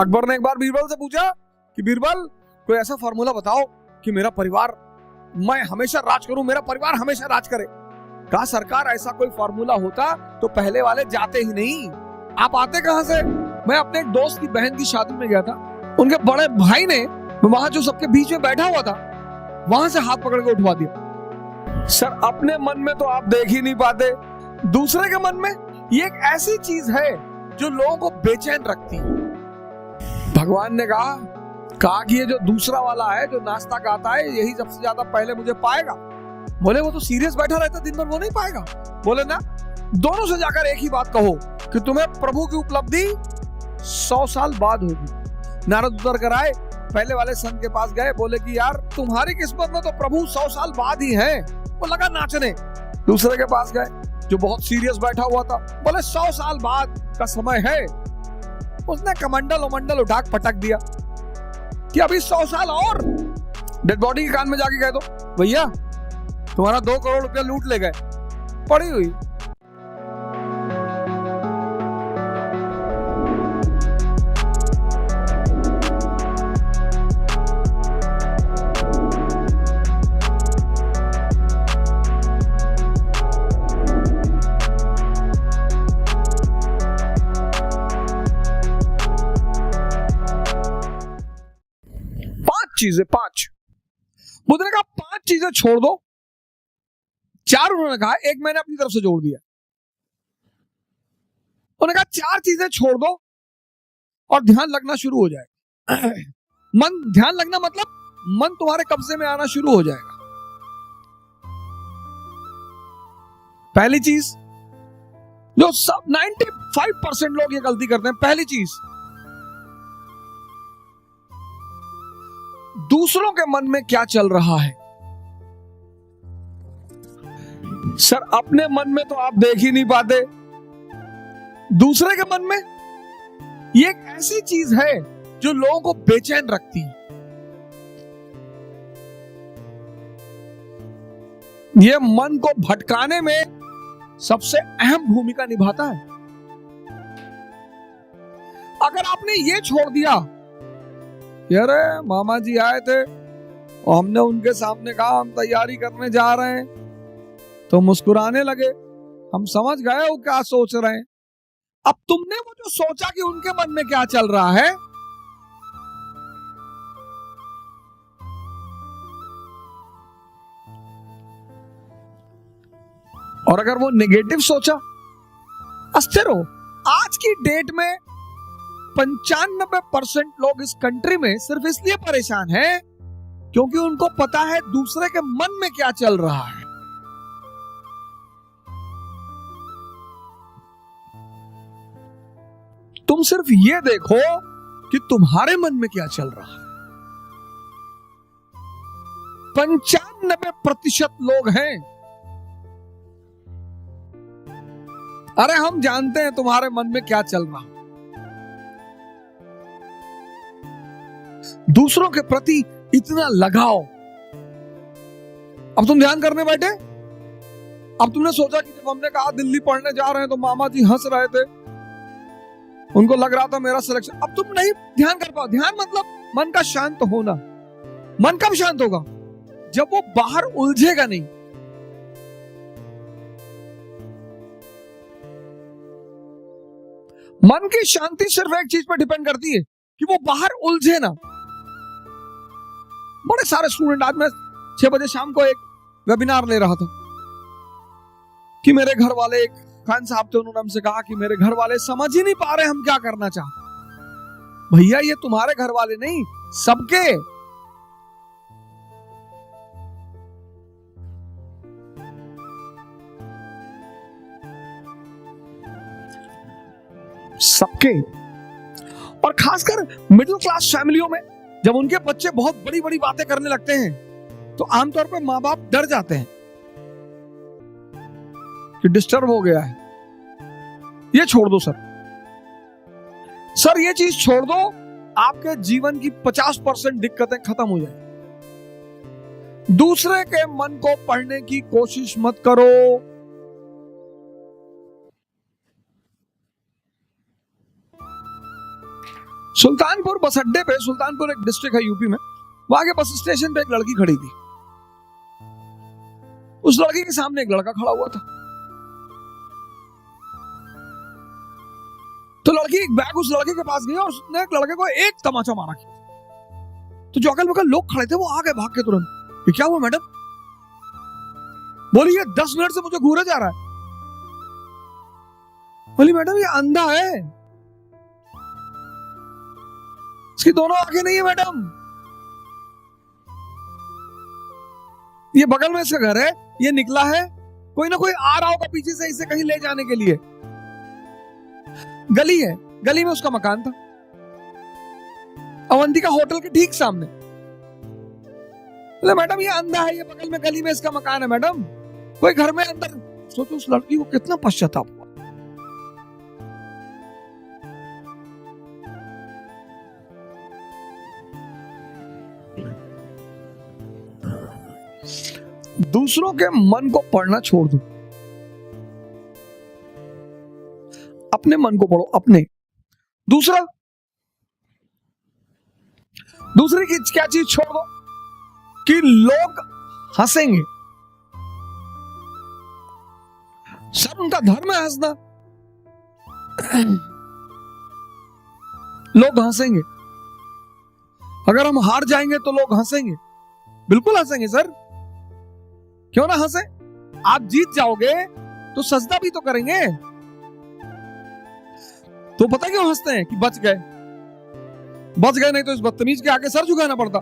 अकबर ने एक बार बीरबल से पूछा कि बीरबल कोई ऐसा फॉर्मूला बताओ कि मेरा परिवार, मैं हमेशा राज करूं, मेरा परिवार हमेशा राज करे। कहा सरकार ऐसा कोई फॉर्मूला होता तो पहले वाले जाते ही नहीं, आप आते कहां से। मैं अपने एक दोस्त की बहन की शादी में गया था, उनके बड़े भाई ने वहां जो सबके बीच में बैठा हुआ था वहां से हाथ पकड़ के उठवा दिया। सर अपने मन में तो आप देख ही नहीं पाते, दूसरे के मन में ये एक ऐसी चीज है जो लोगों को बेचैन रखती है। भगवान ने कहा कि ये जो दूसरा वाला है जो नाश्ता खाता है यही सबसे ज्यादा पहले मुझे पाएगा। बोले वो तो सीरियस बैठा रहता दिन भर, वो नहीं पाएगा। बोले ना, दोनों से जाकर एक ही बात कहो कि तुम्हें प्रभु की उपलब्धि 100 साल बाद होगी। नारद उतर कर आए, पहले वाले संत के पास गए, बोले कि यार तुम्हारी किस्मत में तो प्रभु 100 साल बाद ही है। वो लगा नाचने। दूसरे के पास गए जो बहुत सीरियस बैठा हुआ था, बोले 100 साल बाद का समय है। उसने कमंडल उठा पटक दिया कि अभी 100 साल और। डेड बॉडी के कान में जाके कह दो भैया तुम्हारा 2 करोड़ रुपया लूट ले गए, पड़ी हुई। चीजें, 5 बुद्ध ने कहा 5 चीजें छोड़ दो, 4 उन्होंने कहा, एक मैंने अपनी तरफ से जोड़ दिया। उन्होंने कहा 4 चीजें छोड़ दो और ध्यान लगना शुरू हो जाएगा। मन ध्यान लगना मतलब मन तुम्हारे कब्जे में आना शुरू हो जाएगा। पहली चीज जो सब 95% लोग ये गलती करते हैं, पहली चीज दूसरों के मन में क्या चल रहा है। सर अपने मन में तो आप देख ही नहीं पाते, दूसरे के मन में ये एक ऐसी चीज है जो लोगों को बेचैन रखती है। ये मन को भटकाने में सबसे अहम भूमिका निभाता है। अगर आपने ये छोड़ दिया, अरे मामा जी आए थे और हमने उनके सामने कहा हम तैयारी करने जा रहे हैं, तो मुस्कुराने लगे, हम समझ गए वो क्या सोच रहे हैं। अब तुमने वो जो सोचा कि उनके मन में क्या चल रहा है, और अगर वो नेगेटिव सोचा, अस्थिर हो। आज की डेट में 95% लोग इस कंट्री में सिर्फ इसलिए परेशान हैं क्योंकि उनको पता है दूसरे के मन में क्या चल रहा है। तुम सिर्फ ये देखो कि तुम्हारे मन में क्या चल रहा है। 95% लोग हैं, अरे हम जानते हैं तुम्हारे मन में क्या चल रहा है। दूसरों के प्रति इतना लगाओ। अब तुम ध्यान करने बैठे, अब तुमने सोचा कि जब हमने कहा दिल्ली पढ़ने जा रहे हैं तो मामा जी हंस रहे थे, उनको लग रहा था मेरा सिलेक्शन। अब तुम नहीं ध्यान कर पाओ। ध्यान मतलब मन का शांत होना। मन कब शांत होगा? जब वो बाहर उलझेगा नहीं। मन की शांति सिर्फ एक चीज पर डिपेंड करती है कि वो बाहर उलझे ना। बड़े सारे स्टूडेंट, आज मैं 6 बजे शाम को एक वेबिनार ले रहा था कि मेरे घर वाले, एक खान साहब थे, उन्होंने हमसे कहा कि मेरे घर वाले समझ ही नहीं पा रहे हम क्या करना चाहते। भैया ये तुम्हारे घर वाले नहीं, सबके। सबके। और खासकर मिडिल क्लास फैमिलियों में जब उनके बच्चे बहुत बड़ी बड़ी बातें करने लगते हैं तो आमतौर पर माँ बाप डर जाते हैं कि डिस्टर्ब हो गया है। ये छोड़ दो सर, ये चीज छोड़ दो, आपके जीवन की 50% दिक्कतें खत्म हो जाएंगी। दूसरे के मन को पढ़ने की कोशिश मत करो। सुल्तानपुर बस अड्डे पे, सुल्तानपुर एक डिस्ट्रिक्ट है यूपी में, वहां के बस स्टेशन पे एक लड़की खड़ी थी। उस लड़की के सामने एक लड़का खड़ा हुआ था। तो लड़की एक बैग उस लड़के के पास गई और उसने एक लड़के को एक तमाचा मारा। तो जो अगल बगल लोग खड़े थे वो आ गए भाग के तुरंत। ये क्या हुआ मैडम? बोली ये 10 मिनट से मुझे घूरे जा रहा है। बोली मैडम ये अंधा है, इसकी दोनों आंखें नहीं है मैडम। ये बगल में इसका घर है, ये निकला है, कोई ना कोई आ रहा होगा पीछे से इसे कहीं ले जाने के लिए। गली है, गली में उसका मकान था, अवंतिका होटल के ठीक सामने। मैडम ये अंधा है, ये बगल में गली में इसका मकान है मैडम, कोई घर में अंदर। सोचो उस लड़की को कितना पश्चाताप हुआ। दूसरों के मन को पढ़ना छोड़ दो, अपने मन को पढ़ो, अपने। दूसरी की क्या चीज छोड़ दो कि लोग हंसेंगे। सर उनका धर्म है हंसना, लोग हंसेंगे। अगर हम हार जाएंगे तो लोग हंसेंगे, बिल्कुल हंसेंगे सर, क्यों ना हंसे। आप जीत जाओगे तो सजदा भी तो करेंगे। तो पता क्यों हंसते हैं? कि बच गए, नहीं तो इस बदतमीज के आगे सर झुकाना पड़ता।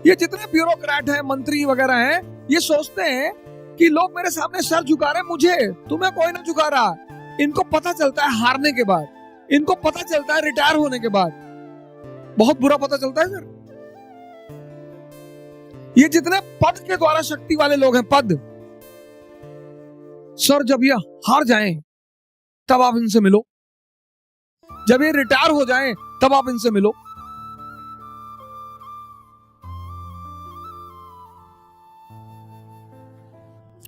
ये जितने ब्यूरोक्रेट हैं, मंत्री वगैरह हैं, ये सोचते हैं कि लोग मेरे सामने सर झुका रहे, मुझे तुम्हें कोई ना झुका रहा। इनको पता चलता है हारने के बाद, इनको पता चलता है रिटायर होने के बाद, बहुत बुरा पता चलता है सर। ये जितने पद के द्वारा शक्ति वाले लोग हैं, पद, सर जब ये हार जाएं तब आप इनसे मिलो, जब ये रिटायर हो जाएं तब आप इनसे मिलो।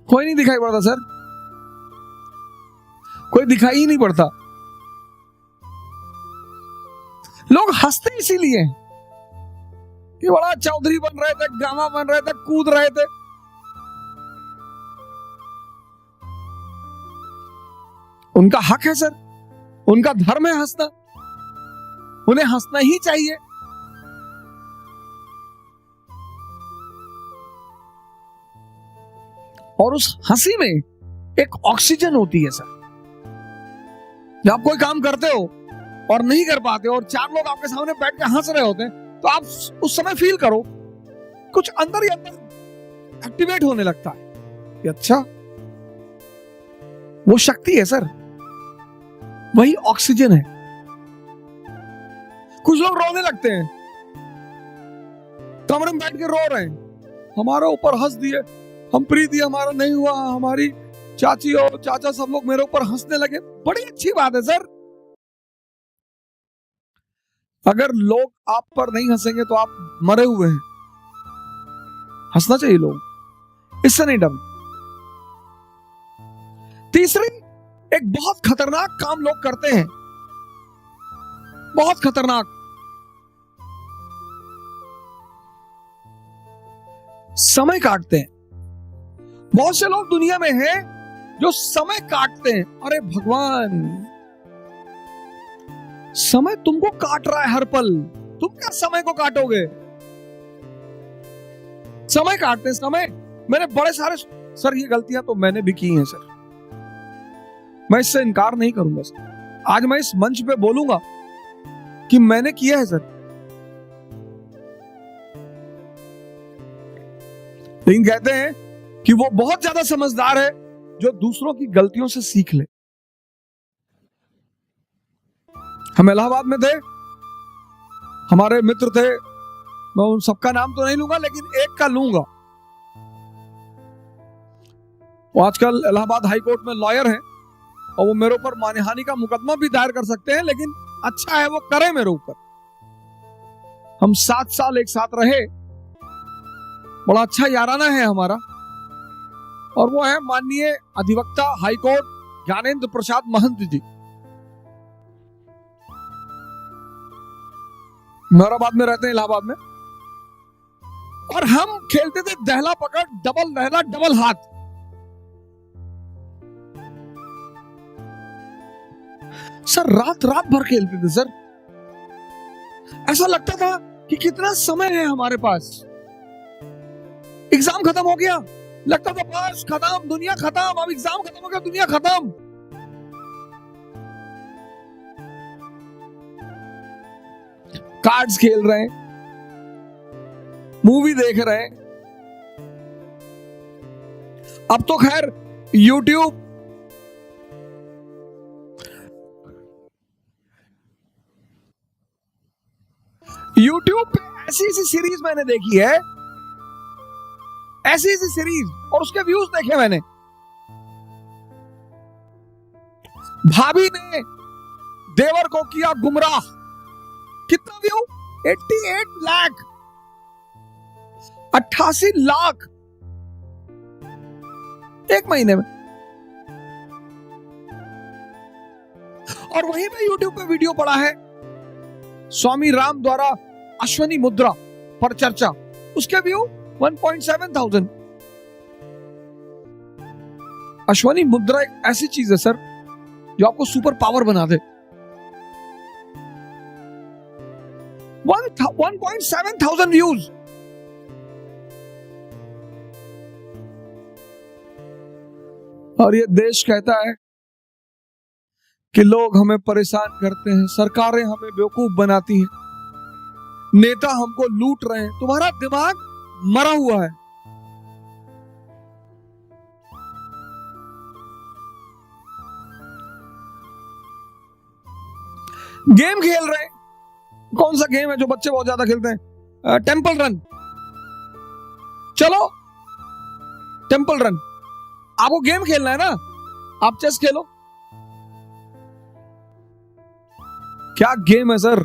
कोई नहीं दिखाई पड़ता सर, कोई दिखाई ही नहीं पड़ता। लोग हंसते इसीलिए कि बड़ा चौधरी बन रहे थे, ड्रामा बन रहे थे, कूद रहे थे। उनका हक है सर, उनका धर्म है हंसना, उन्हें हंसना ही चाहिए। और उस हंसी में एक ऑक्सीजन होती है सर। जब आप कोई काम करते हो और नहीं कर पाते और 4 लोग आपके सामने बैठ के हंस रहे होते हैं, तो आप उस समय फील करो कुछ अंदर ही अंदर एक्टिवेट होने लगता है कि अच्छा, वो शक्ति है सर, वही ऑक्सीजन है। कुछ लोग रोने लगते हैं, कमरे में बैठ के रो रहे हैं, हमारे ऊपर हंस दिए, हम प्रीति हमारा नहीं हुआ, हमारी चाची और चाचा सब लोग मेरे ऊपर हंसने लगे। बड़ी अच्छी बात है सर। अगर लोग आप पर नहीं हंसेंगे तो आप मरे हुए हैं। हंसना चाहिए लोग, इससे नहीं डरना। तीसरी, एक बहुत खतरनाक काम लोग करते हैं, बहुत खतरनाक, समय काटते हैं। बहुत से लोग दुनिया में हैं जो समय काटते हैं। अरे भगवान, समय तुमको काट रहा है हर पल, तुम क्या समय को काटोगे? समय काटते हैं, समय। मैंने बड़े सारे सर, ये गलतियां तो मैंने भी की हैं सर, मैं इससे इनकार नहीं करूंगा सर। आज मैं इस मंच पे बोलूंगा कि मैंने किया है सर। लेकिन कहते हैं कि वो बहुत ज्यादा समझदार है जो दूसरों की गलतियों से सीख ले। हम इलाहाबाद में थे, हमारे मित्र थे, मैं उन सबका नाम तो नहीं लूंगा लेकिन एक का लूंगा। वो आजकल इलाहाबाद हाई कोर्ट में लॉयर हैं और वो मेरे ऊपर मानहानि का मुकदमा भी दायर कर सकते हैं, लेकिन अच्छा है वो करे मेरे ऊपर। हम 7 साल एक साथ रहे, बड़ा अच्छा याराना है हमारा। और वो है माननीय अधिवक्ता हाईकोर्ट ज्ञानेंद्र प्रसाद महंत जी। मोराबाद में रहते हैं, इलाहाबाद में, और हम खेलते थे दहला पकड़, डबल दहला, डबल हाथ। सर रात रात भर खेलते थे सर। ऐसा लगता था कि कितना समय है हमारे पास। एग्जाम खत्म हो गया, लगता था बस खत्म, दुनिया खत्म, अब एग्जाम खत्म हो गया, दुनिया खत्म। कार्ड्स खेल रहे हैं, मूवी देख रहे हैं। अब तो खैर यूट्यूब, पे ऐसी ऐसी सीरीज मैंने देखी है, ऐसी ऐसी सीरीज, और उसके व्यूज देखे मैंने। भाभी ने देवर को किया गुमराह, कितना व्यू? 88 लाख, 88 लाख एक महीने में। और वहीं पे यूट्यूब पे वीडियो पड़ा है स्वामी राम द्वारा अश्वनी मुद्रा पर चर्चा, उसके व्यू 1.7 थाउजेंड। अश्वनी मुद्रा एक ऐसी चीज है सर जो आपको सुपर पावर बना दे। 1.7 थाउजेंड व्यूज। और ये देश कहता है कि लोग हमें परेशान करते हैं, सरकारें हमें बेवकूफ बनाती हैं, नेता हमको लूट रहे हैं। तुम्हारा दिमाग मरा हुआ है। गेम खेल रहे हैं, कौन सा गेम है जो बच्चे बहुत ज्यादा खेलते हैं? Temple run. चलो टेंपल रन, आपको गेम खेलना है ना, आप चेस खेलो। क्या गेम है सर?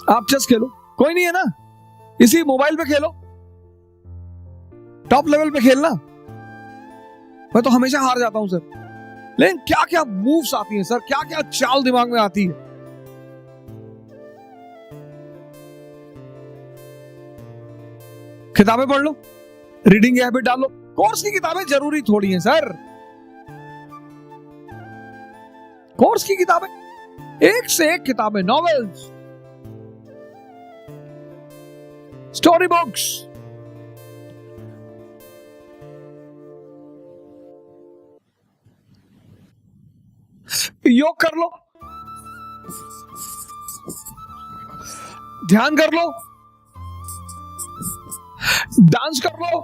आप चेस खेलो, कोई नहीं है ना, इसी मोबाइल पे खेलो, टॉप लेवल पे खेलना। मैं तो हमेशा हार जाता हूं सर। लेकिन क्या क्या मूव्स आती हैं सर, क्या क्या चाल दिमाग में आती है। किताबें पढ़ लो, रीडिंग की हैबिट डालो। कोर्स की किताबें जरूरी थोड़ी हैं सर। कोर्स की किताबें, एक से एक किताबें, नॉवेल्स, स्टोरी बुक्स। योग कर लो, ध्यान कर लो, डांस कर लो।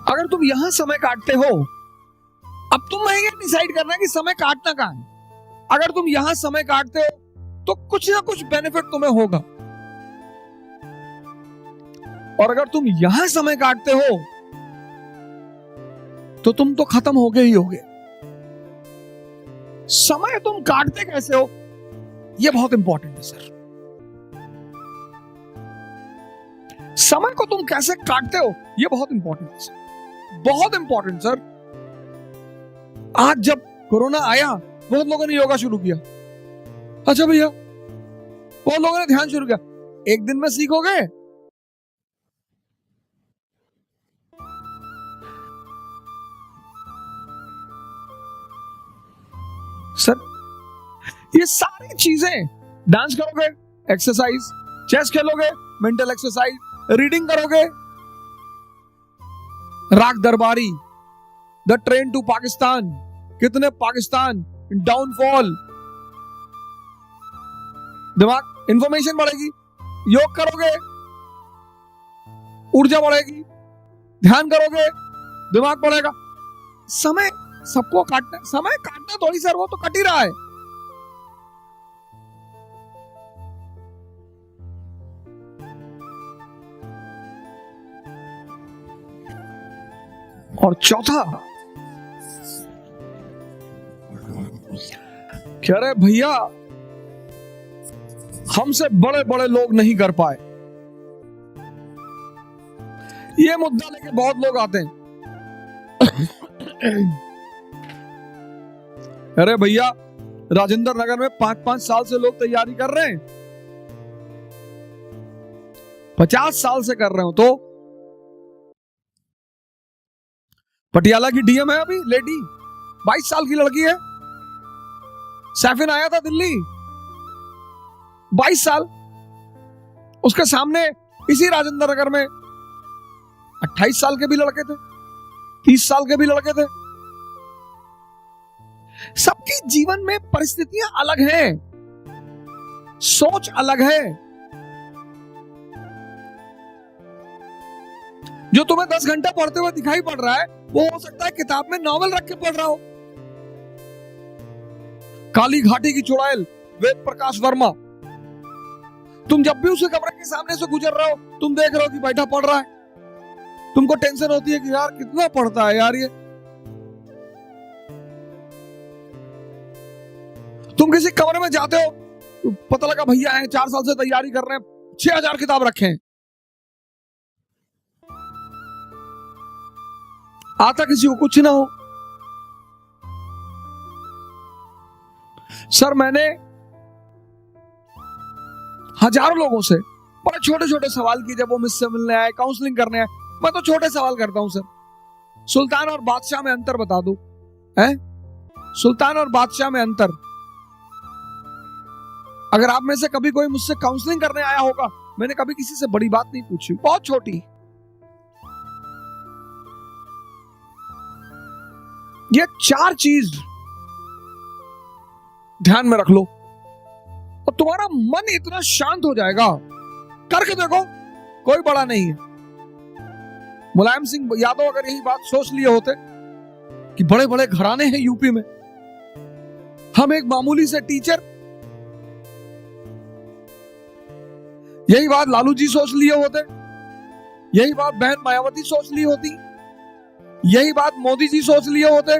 अगर तुम यहां समय काटते हो, अब तुम्हें ये डिसाइड करना है कि समय काटना कहां है। अगर तुम यहां समय काटते हो तो कुछ ना कुछ बेनिफिट तुम्हें होगा, और अगर तुम यहां समय काटते हो तो तुम तो खत्म हो गए ही होगे। समय तुम काटते कैसे हो, यह बहुत इंपॉर्टेंट है सर। समय को तुम कैसे काटते हो, यह बहुत इंपॉर्टेंट है सर, बहुत इंपॉर्टेंट सर। आज जब कोरोना आया, बहुत लोगों ने योगा शुरू किया। अच्छा भैया, बहुत लोगों ने ध्यान शुरू किया। एक दिन में सीखोगे? सर ये सारी चीजें, डांस करोगे एक्सरसाइज, चेस खेलोगे मेंटल एक्सरसाइज, रीडिंग करोगे, राग दरबारी, द ट्रेन टू पाकिस्तान, कितने पाकिस्तान, डाउनफॉल, दिमाग, इंफॉर्मेशन बढ़ेगी। योग करोगे, ऊर्जा बढ़ेगी। ध्यान करोगे, दिमाग बढ़ेगा। समय सबको काटना, समय काटना थोड़ी सर, वो तो कट ही रहा है। और चौथा, कह रहे भैया हमसे बड़े बड़े लोग नहीं कर पाए। ये मुद्दा लेके बहुत लोग आते हैं। अरे भैया, राजेंद्र नगर में 5-5 साल से लोग तैयारी कर रहे हैं, 50 साल से कर रहे हो। तो पटियाला की डीएम है अभी लेडी, 22 साल की लड़की है। सैफिन आया था दिल्ली, 22 साल। उसके सामने इसी राजेंद्र नगर में 28 साल के भी लड़के थे, 30 साल के भी लड़के थे। सबकी जीवन में परिस्थितियां अलग हैं, सोच अलग है। जो तुम्हें 10 घंटा पढ़ते हुए दिखाई पड़ रहा है, वो हो सकता है किताब में नॉवल रख के पढ़ रहा हो। काली घाटी की चुड़ैल वेद प्रकाश वर्मा, तुम जब भी उसे कमरे के सामने से गुजर रहे हो, तुम देख रहे हो कि बैठा पढ़ रहा है। तुमको टेंशन होती है कि यार कितना पढ़ता है यार ये। तुम किसी कमरे में जाते हो, पता लगा भैया हैं 4 साल से तैयारी कर रहे हैं, 6000 किताब रखे हैं। आता किसी को कुछ ना हो। सर, मैंने हजारों लोगों से बड़े छोटे छोटे सवाल किए। जब वो मुझसे मिलने आए, काउंसलिंग करने आए, मैं तो छोटे सवाल करता हूं सर। सुल्तान और बादशाह में अंतर बता दो, है? सुल्तान और बादशाह में अंतर। अगर आप में से कभी कोई मुझसे काउंसलिंग करने आया होगा, मैंने कभी किसी से बड़ी बात नहीं पूछी, बहुत छोटी। ये 4 चीज ध्यान में रख लो और तुम्हारा मन इतना शांत हो जाएगा। करके देखो, कोई बड़ा नहीं है। मुलायम सिंह यादव अगर यही बात सोच लिए होते कि बड़े बड़े घराने हैं यूपी में, हम एक मामूली से टीचर, यही बात लालू जी सोच लिए होते, यही बात बहन मायावती सोच ली होती, यही बात मोदी जी सोच लिए होते,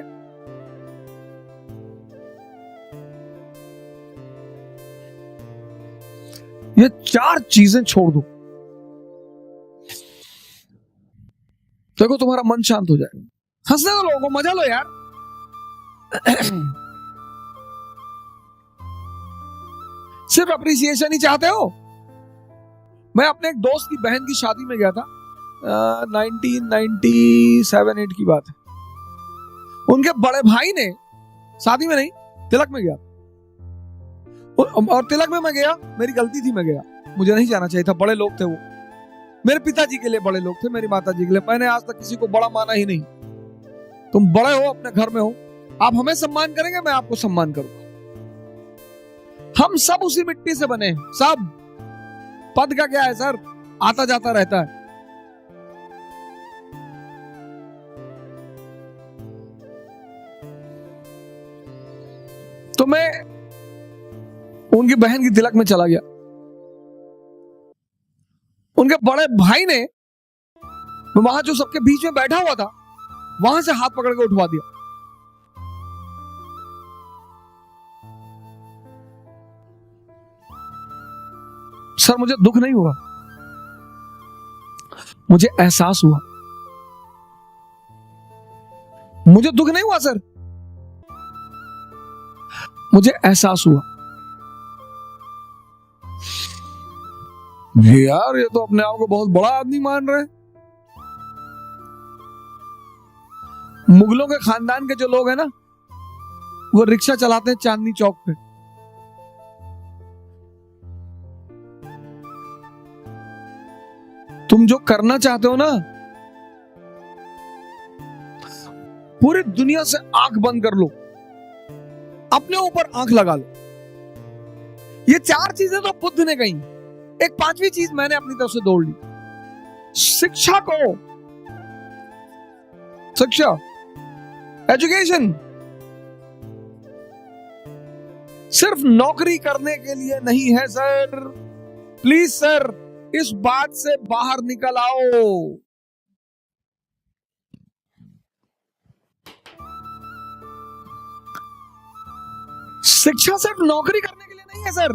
ये 4 चीजें छोड़ दो, देखो तुम्हारा मन शांत हो जाएगा। हंसने दो लोगों को, मजा लो यार। सिर्फ अप्रिसिएशन ही चाहते हो। मैं अपने एक दोस्त की बहन की शादी में गया था, 1997-8 की बात है। उनके बड़े भाई ने, शादी में नहीं, तिलक में गया, और तिलक में मैं गया, मेरी गलती थी, मैं गया, मुझे नहीं जाना चाहिए था। बड़े लोग थे वो, मेरे पिताजी के लिए बड़े लोग थे, मेरी माता जी के लिए। मैंने आज तक किसी को बड़ा माना ही नहीं। तुम बड़े हो, अपने घर में हो, आप हमें सम्मान करेंगे, मैं आपको सम्मान करूंगा। हम सब उसी मिट्टी से बने हैं, सब। पद का क्या है सर, आता जाता रहता है। तो मैं उनकी बहन की तिलक में चला गया। उनके बड़े भाई ने वहां जो सबके बीच में बैठा हुआ था, वहां से हाथ पकड़ के उठवा दिया। सर, मुझे दुख नहीं हुआ, मुझे एहसास हुआ। मुझे दुख नहीं हुआ सर, मुझे एहसास हुआ। यार, ये तो अपने आप को बहुत बड़ा आदमी मान रहे हैं। मुगलों के खानदान के जो लोग हैं ना, वो रिक्शा चलाते हैं चांदनी चौक पे। तुम जो करना चाहते हो ना, पूरी दुनिया से आंख बंद कर लो, अपने ऊपर आंख लगा लो। ये 4 चीजें तो बुद्ध ने कही, एक 5वीं चीज मैंने अपनी तरफ से दौड़ ली। शिक्षा को, शिक्षा, एजुकेशन सिर्फ नौकरी करने के लिए नहीं है सर। प्लीज सर, इस बात से बाहर निकल आओ। शिक्षा सिर्फ नौकरी करने के लिए नहीं है सर।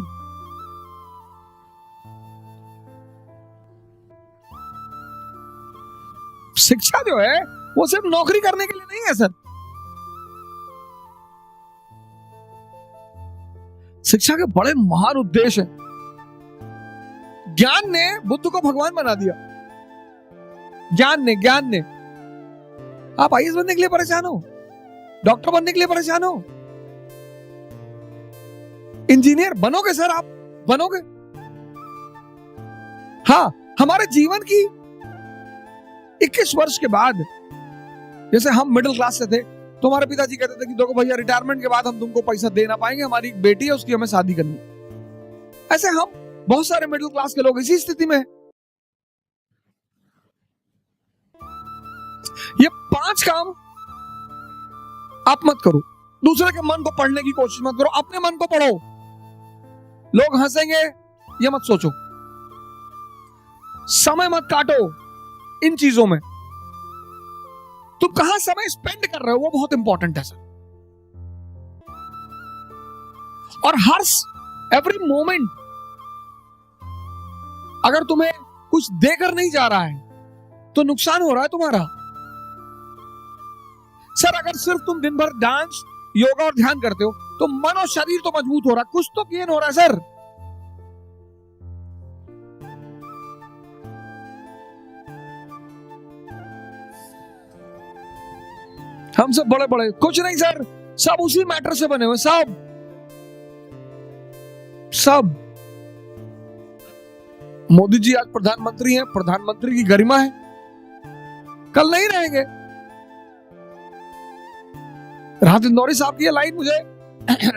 शिक्षा जो है वो सिर्फ नौकरी करने के लिए नहीं है सर। शिक्षा के बड़े महान उद्देश्य हैं। ज्ञान ने बुद्ध को भगवान बना दिया। ज्ञान ने आप आईएएस बनने के लिए परेशान हो, डॉक्टर बनने के लिए परेशान हो, इंजीनियर बनोगे सर, आप बनोगे। हाँ, हमारे जीवन की 21 वर्ष के बाद, जैसे हम मिडिल क्लास से थे तो हमारे पिताजी कहते थे कि देखो भैया, रिटायरमेंट के बाद हम तुमको पैसा दे ना पाएंगे, हमारी एक बेटी है उसकी हमें शादी करनी। ऐसे हम बहुत सारे मिडिल क्लास के लोग इसी स्थिति में हैं। ये 5 काम आप मत करो। दूसरे के मन को पढ़ने की कोशिश मत करो, अपने मन को पढ़ो। लोग हंसेंगे ये मत सोचो, समय मत काटो इन चीजों में। तुम कहां समय स्पेंड कर रहे हो वो बहुत इंपॉर्टेंट है सर। और हर एवरी मोमेंट अगर तुम्हें कुछ देकर नहीं जा रहा है तो नुकसान हो रहा है तुम्हारा। सर अगर सिर्फ तुम दिन भर डांस, योगा और ध्यान करते हो तो मन और शरीर तो मजबूत हो रहा है, कुछ तो गेन हो रहा है सर। हम सब बड़े बड़े कुछ नहीं सर, सब उसी मैटर से बने हुए, सब। मोदी जी आज प्रधानमंत्री हैं, प्रधानमंत्री की गरिमा है, कल नहीं रहेंगे। राहत इंदौरी साहब की ये लाइन मुझे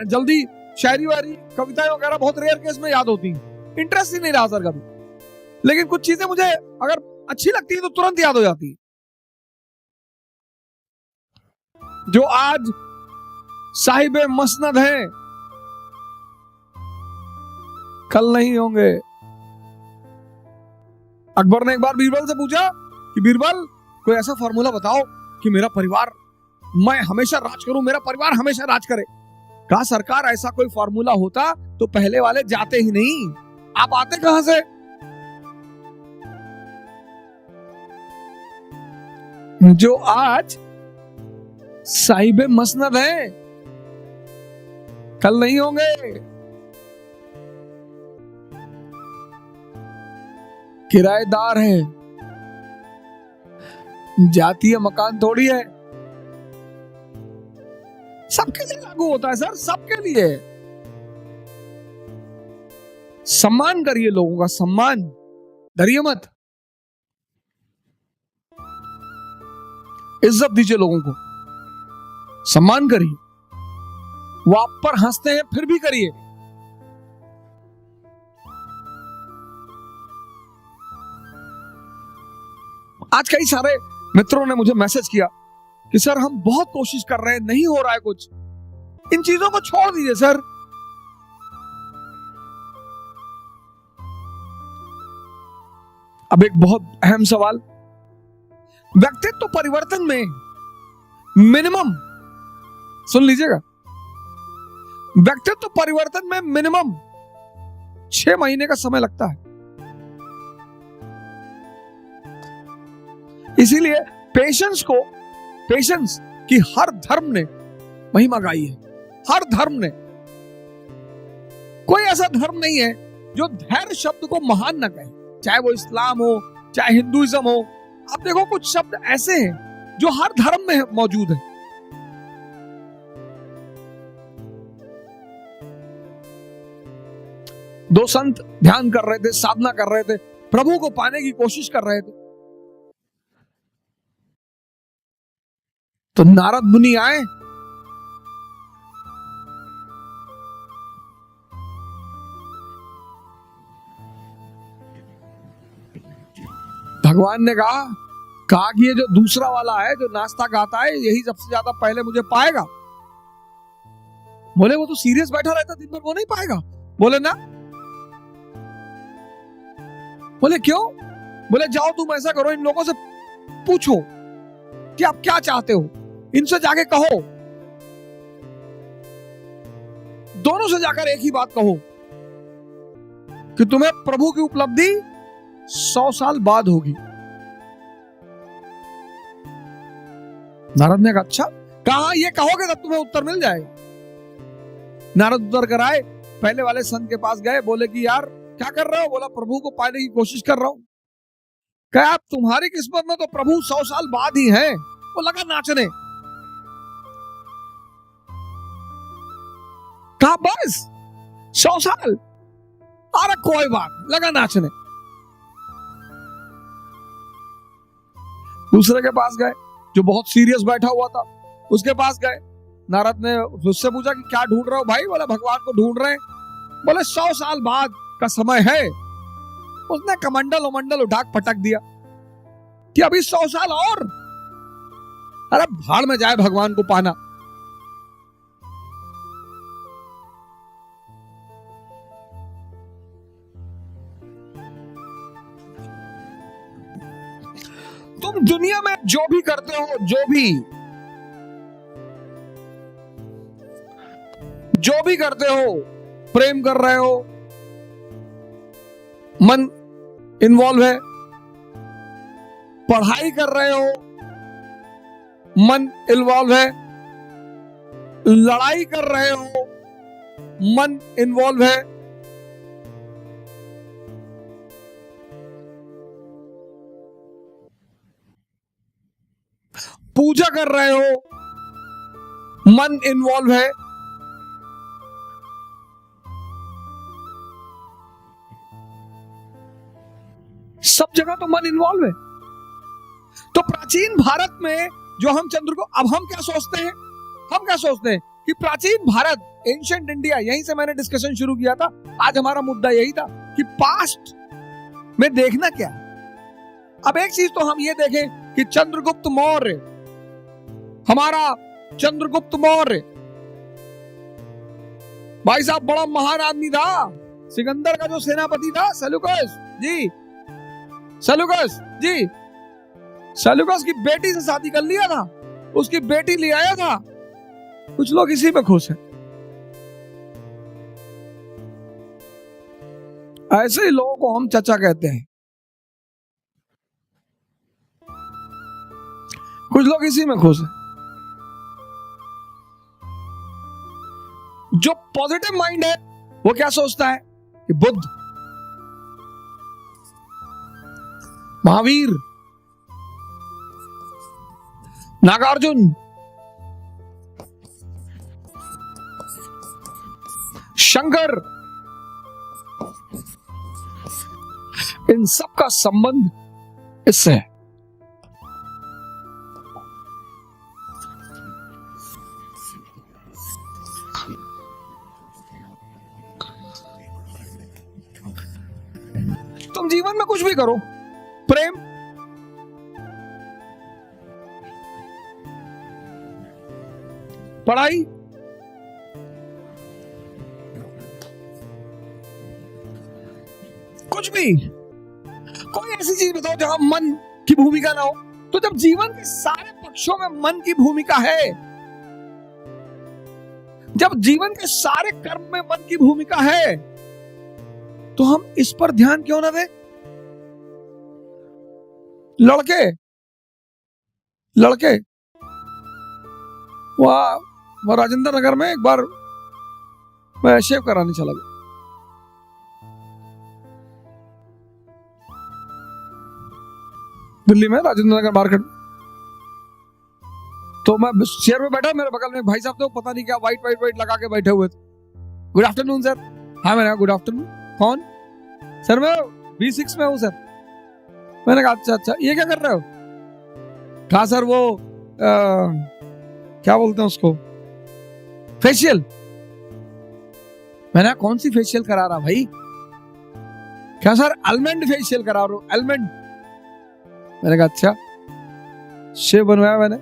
जल्दी शायरी वारी कविताएं वगैरह बहुत रेयर केस में याद होती हैं, इंटरेस्ट ही नहीं रहा सर कभी, लेकिन कुछ चीजें मुझे अगर अच्छी लगती है तो तुरंत याद हो जाती है। जो आज साहिबे मसनद हैं कल नहीं होंगे। अकबर ने एक बार बीरबल से पूछा कि बीरबल कोई ऐसा फॉर्मूला बताओ कि मेरा परिवार, मैं हमेशा राज करूं, मेरा परिवार हमेशा राज करे। कहा सरकार ऐसा कोई फॉर्मूला होता तो पहले वाले जाते ही नहीं, आप आते कहां से? जो आज साहिबे मसनद हैं कल नहीं होंगे। किराएदार है, जातीय मकान थोड़ी है। सबके लिए लागू होता है सर, सबके लिए। सम्मान करिए लोगों का, सम्मान डरिए मत, इज्जत दीजिए लोगों को, सम्मान करिए। वो आप पर हंसते हैं फिर भी करिए। आज कई सारे मित्रों ने मुझे मैसेज किया कि सर हम बहुत कोशिश कर रहे हैं, नहीं हो रहा है कुछ। इन चीजों को छोड़ दीजिए सर। अब एक बहुत अहम सवाल, व्यक्तित्व परिवर्तन में मिनिमम, सुन लीजिएगा, व्यक्तित्व परिवर्तन में मिनिमम 6 महीने का समय लगता है। इसीलिए पेशेंस की हर धर्म ने महिमा गाई है, हर धर्म ने। कोई ऐसा धर्म नहीं है जो धैर्य शब्द को महान न कहे, चाहे वो इस्लाम हो चाहे हिंदुइज्म हो। आप देखो कुछ शब्द ऐसे हैं जो हर धर्म में मौजूद है। दो संत ध्यान कर रहे थे, साधना कर रहे थे, प्रभु को पाने की कोशिश कर रहे थे, तो नारद मुनि आए। भगवान ने कहा कि ये जो दूसरा वाला है जो नाश्ता खाता है यही सबसे ज्यादा पहले मुझे पाएगा। बोले वो तो सीरियस बैठा रहता दिन भर, वो नहीं पाएगा। बोले ना। बोले क्यों? बोले जाओ तुम ऐसा करो, इन लोगों से पूछो कि आप क्या चाहते हो, इनसे जाके कहो, दोनों से जाकर एक ही बात कहो कि तुम्हें प्रभु की उपलब्धि 100 साल बाद होगी। नारद ने कहा अच्छा, कहा ये कहोगे तब तुम्हें उत्तर मिल जाएगा। नारद उतर कर आए, पहले वाले संत के पास गए, बोले कि यार क्या कर रहे हो? बोला प्रभु को पाने की कोशिश कर रहा हूं। क्या आप तुम्हारी किस्मत में तो प्रभु 100 साल बाद ही है। वो लगा नाचने। कहा बस 100 साल, अरे कोई बात, लगा नाचने। दूसरे के पास गए जो बहुत सीरियस बैठा हुआ था, उसके पास गए। नारद ने उससे पूछा कि क्या ढूंढ रहे हो भाई? बोला भगवान को ढूंढ रहे हैं। बोले 100 साल बाद का समय है। उसने कमंडल उमंडल उठा पटक दिया कि अभी 100 साल और। अरे भाड़ में जाए भगवान को पाना। तुम दुनिया में जो भी करते हो, जो भी करते हो, प्रेम कर रहे हो, मन इन्वॉल्व है, पढ़ाई कर रहे हो, मन इन्वॉल्व है, लड़ाई कर रहे हो, मन इन्वॉल्व है, पूजा कर रहे हो, मन इन्वॉल्व है, सब जगह तो मन इन्वॉल्व है। तो प्राचीन भारत में जो हम अब हम क्या सोचते हैं? हम क्या सोचते हैं कि प्राचीन भारत, एंशिएंट इंडिया, यहीं से मैंने डिस्कशन शुरू किया था। आज हमारा मुद्दा यही था कि पास्ट में देखना क्या। अब एक चीज तो हम ये देखें कि चंद्रगुप्त मौर्य, हमारा चंद्रगुप्त मौर्य भाई साहब बड़ा महान आदमी था। सिकंदर का जो सेनापति था, सेल्यूकस जी, सेल्यूकस की बेटी से शादी कर लिया था, उसकी बेटी ले आया था। कुछ लोग इसी पे खुश हैं। ऐसे ही लोगों को हम चचा कहते हैं। कुछ लोग इसी में खुश हैं। जो पॉजिटिव माइंड है वो क्या सोचता है कि बुद्ध, महावीर, नागार्जुन, शंकर, इन सब का संबंध इससे है। तुम जीवन में कुछ भी करो, प्रेम, पढ़ाई, कुछ भी, कोई ऐसी चीज बताओ जहां मन की भूमिका ना हो। तो जब जीवन के सारे पक्षों में मन की भूमिका है, जब जीवन के सारे कर्म में मन की भूमिका है, तो हम इस पर ध्यान क्यों ना दें? लड़के वह राजेंद्र नगर में एक बार मैं शेव कराने चला गया। दिल्ली में राजेंद्र नगर मार्केट। तो मैं चेयर में बैठा, मेरे बगल में भाई साहब थे, पता नहीं क्या वाइट लगा के बैठे हुए थे। Good afternoon sir. हाँ मैंने कहा गुड आफ्टरनून। कौन? सर मैं B6 में हूँ सर। मैंने कहा अच्छा, ये क्या कर रहे हो? कहा सर वो क्या बोलते हैं उसको, फेशियल। मैंने कौन सी फेशियल करा रहा भाई? क्या सर आलमंड फेशियल करा रहा हूं, आलमंड। मैंने कहा अच्छा, शेव बनवाया मैंने।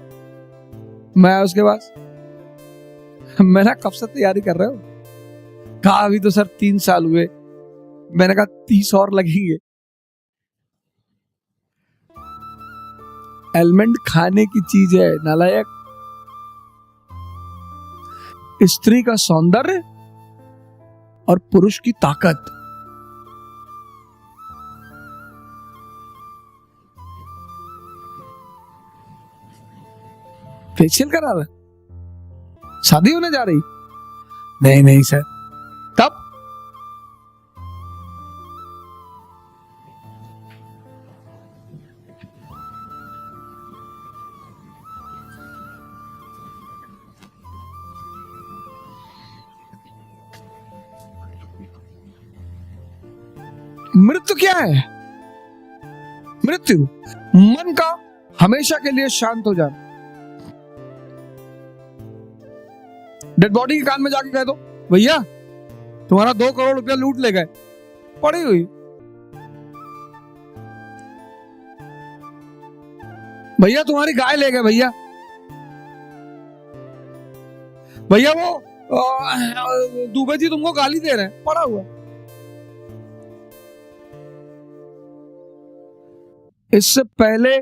मैं उसके पास, मैंने कब से तैयारी कर रहे हो? कहा अभी तो सर 3 साल हुए। मैंने कहा 30 और लगेंगे। आलमंड खाने की चीज है नालायक। स्त्री का सौंदर्य और पुरुष की ताकत। फेशियल करा रहा, शादी होने जा रही? नहीं सर। तब मृत्यु क्या है? मृत्यु मन का हमेशा के लिए शांत हो जाना। डेड बॉडी के कान में जाके कह दो, भैया तुम्हारा 2 करोड़ रुपया लूट ले गए, पड़ी हुई। भैया तुम्हारी गाय ले गए, भैया भैया वो दुबे जी तुमको गाली दे रहे हैं, पड़ा हुआ। इससे पहले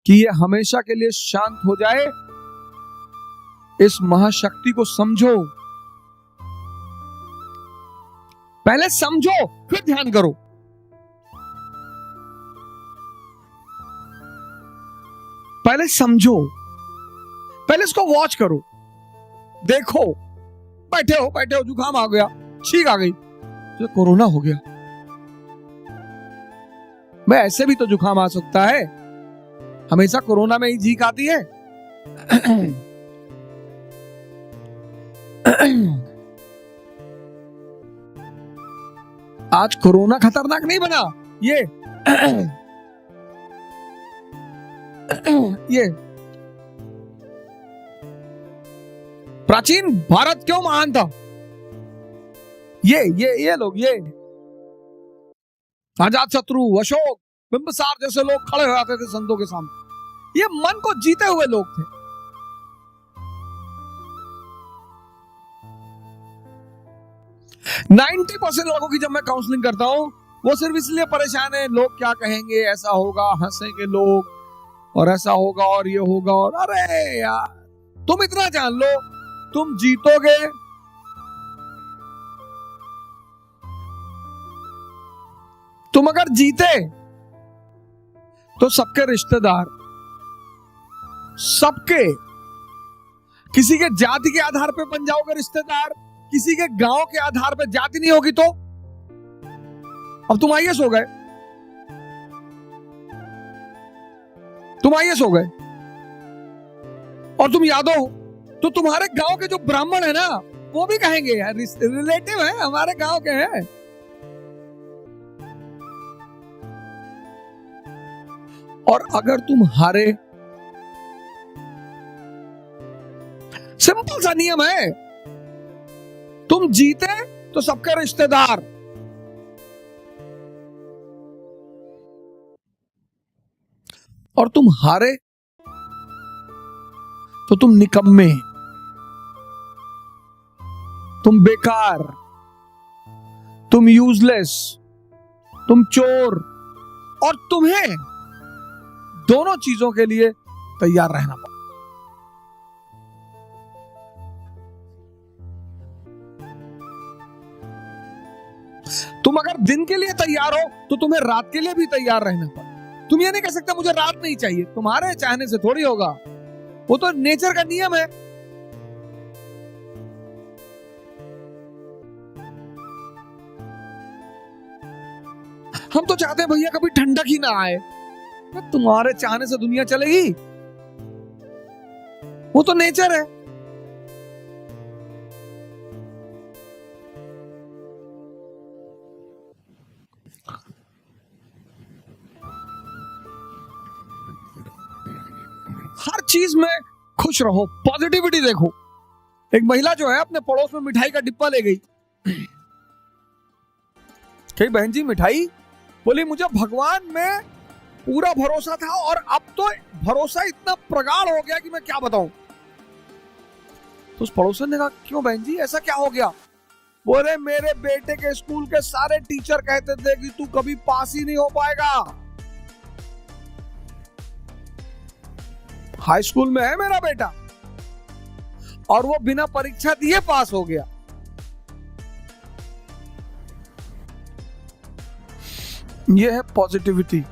कि ये हमेशा के लिए शांत हो जाए, इस महाशक्ति को समझो। पहले समझो फिर ध्यान करो। पहले समझो, पहले इसको वॉच करो, देखो। बैठे हो जुकाम आ गया, छींक आ गई, तो कोरोना हो गया। मैं ऐसे भी तो जुकाम आ सकता है, हमेशा कोरोना में ही छींक आती है। आज कोरोना खतरनाक नहीं बना, ये प्राचीन भारत क्यों महान था? ये लोग, ये अजात शत्रु, अशोक, बिंबिसार जैसे लोग खड़े हो जाते थे संतों के सामने। ये मन को जीते हुए लोग थे। नाइन्टी 90% लोगों की जब मैं काउंसलिंग करता हूं, वो सिर्फ इसलिए परेशान है, लोग क्या कहेंगे, ऐसा होगा, हंसेंगे लोग, और ऐसा होगा और ये होगा। और अरे यार, तुम इतना जान लो, तुम जीतोगे तुम अगर जीते तो सबके रिश्तेदार, सबके, किसी के जाति के आधार पे बन जाओगे रिश्तेदार, किसी के गांव के आधार पे जाति नहीं होगी तो। अब तुम आईएएस हो गए, तुम आईएएस हो गए और तुम यादव हो, तो तुम्हारे गांव के जो ब्राह्मण है ना, वो भी कहेंगे यार रिलेटिव है, हमारे गांव के हैं। और अगर तुम हारे, सिंपल सा नियम है, तुम जीते तो सबके रिश्तेदार, और तुम हारे तो तुम निकम्मे, तुम बेकार, तुम यूजलेस, तुम चोर। और तुम्हें दोनों चीजों के लिए तैयार रहना पड़ेगा। तुम अगर दिन के लिए तैयार हो तो तुम्हें रात के लिए भी तैयार रहना पड़ेगा। तुम ये नहीं कह सकते मुझे रात नहीं चाहिए, तुम्हारे चाहने से थोड़ी होगा, वो तो नेचर का नियम है। हम तो चाहते हैं भैया कभी ठंडक ही ना आए, तुम्हारे चाहने से दुनिया चलेगी? वो तो नेचर है। हर चीज में खुश रहो, पॉजिटिविटी देखो। एक महिला जो है अपने पड़ोस में मिठाई का डिब्बा ले गई, कही बहन जी मिठाई, बोली मुझे भगवान में पूरा भरोसा था और अब तो भरोसा इतना प्रगाढ़ हो गया कि मैं क्या बताऊं। तो उस पड़ोसन ने कहा क्यों बहन जी ऐसा क्या हो गया? बोले मेरे बेटे के स्कूल के सारे टीचर कहते थे कि तू कभी पास ही नहीं हो पाएगा। हाई स्कूल में है मेरा बेटा और वो बिना परीक्षा दिए पास हो गया। यह है पॉजिटिविटी।